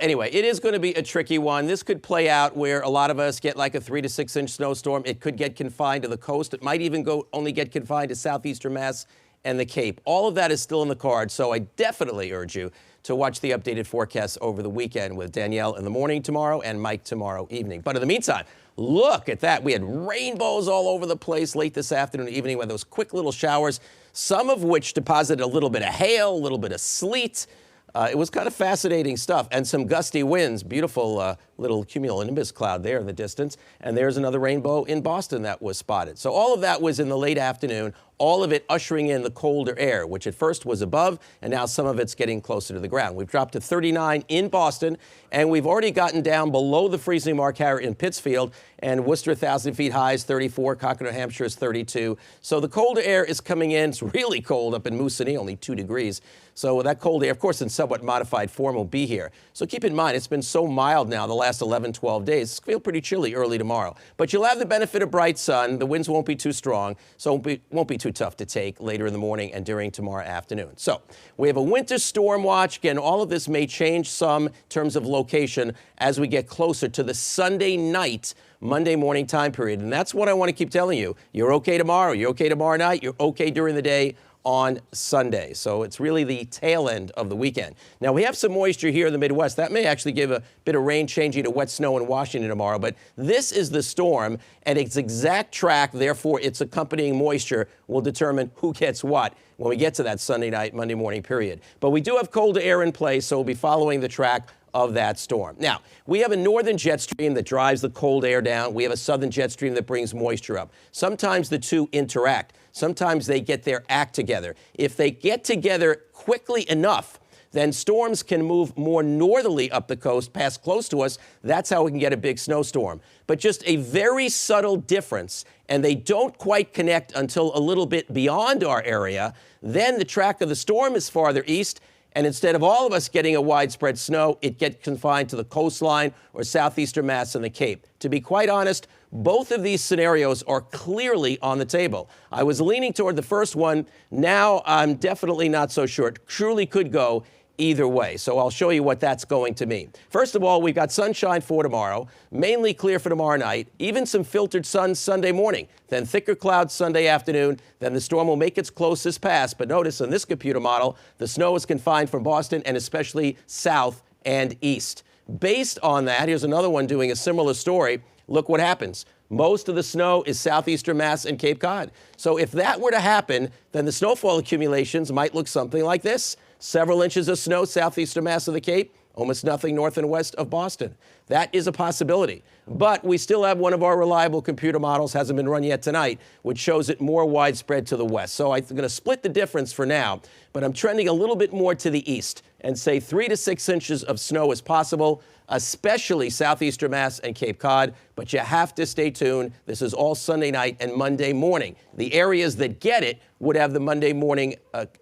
Anyway, it is going to be a tricky one. This could play out where a lot of us get like a 3 to 6 inch snowstorm. It could get confined to the coast. It might even only get confined to southeastern Mass and the Cape. All of that is still in the cards, so I definitely urge you to watch the updated forecast over the weekend with Danielle in the morning tomorrow and Mike tomorrow evening. But in the meantime, look at that. We had rainbows all over the place late this afternoon and evening with those quick little showers, some of which deposited a little bit of hail, a little bit of sleet. It was kind of fascinating stuff, and some gusty winds. Beautiful little cumulonimbus cloud there in the distance. And there's another rainbow in Boston that was spotted. So all of that was in the late afternoon, all of it ushering in the colder air, which at first was above, and now some of it's getting closer to the ground. We've dropped to 39 in Boston, and we've already gotten down below the freezing mark here in Pittsfield, and Worcester, 1,000 feet high is 34, Concord, New Hampshire is 32. So the colder air is coming in. It's really cold up in Moosonee, only 2 degrees. So that cold air, of course, in somewhat modified form, will be here. So keep in mind, it's been so mild now the last 11, 12 days. It's feel pretty chilly early tomorrow. But you'll have the benefit of bright sun. The winds won't be too strong, so it won't be too tough to take later in the morning and during tomorrow afternoon. So we have a winter storm watch. Again, all of this may change some in terms of location as we get closer to the Sunday night, Monday morning time period. And that's what I want to keep telling you. You're okay tomorrow. You're okay tomorrow night. You're okay during the day on Sunday. So it's really the tail end of the weekend. Now, we have some moisture here in the Midwest. That may actually give a bit of rain changing to wet snow in Washington tomorrow. But this is the storm, and its exact track, therefore its accompanying moisture, will determine who gets what when we get to that Sunday night, Monday morning period. But we do have colder air in place, so we'll be following the track of that storm. Now, we have a northern jet stream that drives the cold air down. We have a southern jet stream that brings moisture up. Sometimes the two interact. Sometimes they get their act together. If they get together quickly enough, then storms can move more northerly up the coast, pass close to us. That's how we can get a big snowstorm. But just a very subtle difference, and they don't quite connect until a little bit beyond our area. Then the track of the storm is farther east, and instead of all of us getting a widespread snow, it gets confined to the coastline or southeastern Mass and the Cape. To be quite honest, both of these scenarios are clearly on the table. I was leaning toward the first one. Now I'm definitely not so sure. It truly could go either way. So I'll show you what that's going to mean. First of all, we've got sunshine for tomorrow, mainly clear for tomorrow night, even some filtered sun Sunday morning, then thicker clouds Sunday afternoon, then the storm will make its closest pass. But notice on this computer model, the snow is confined from Boston and especially south and east. Based on that, here's another one doing a similar story. Look what happens. Most of the snow is southeastern Mass and Cape Cod. So if that were to happen, then the snowfall accumulations might look something like this. Several inches of snow southeastern Mass of the Cape, almost nothing north and west of Boston. That is a possibility. But we still have one of our reliable computer models, hasn't been run yet tonight, which shows it more widespread to the west. So I'm going to split the difference for now, but I'm trending a little bit more to the east and say 3 to 6 inches of snow is possible, especially southeastern Mass and Cape Cod. But you have to stay tuned. This is all Sunday night and Monday morning. The areas that get it would have the Monday morning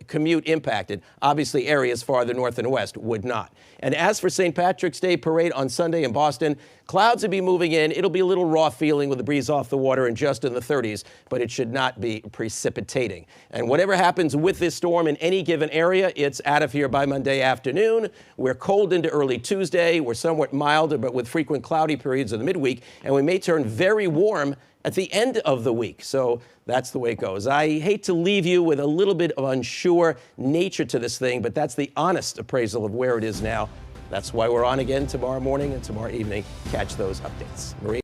commute impacted. Obviously, areas farther north and west would not. And as for St. Patrick's Day parade on Sunday in Boston, clouds will be moving in. It'll be a little raw feeling with the breeze off the water and just in the 30s, but it should not be precipitating. And whatever happens with this storm in any given area, it's out of here by Monday afternoon. We're cold into early Tuesday. We're somewhat milder, but with frequent cloudy periods in the midweek, and we may turn very warm at the end of the week. So that's the way it goes. I hate to leave you with a little bit of unsure nature to this thing, but that's the honest appraisal of where it is now. That's why we're on again tomorrow morning and tomorrow evening. Catch those updates. Marie?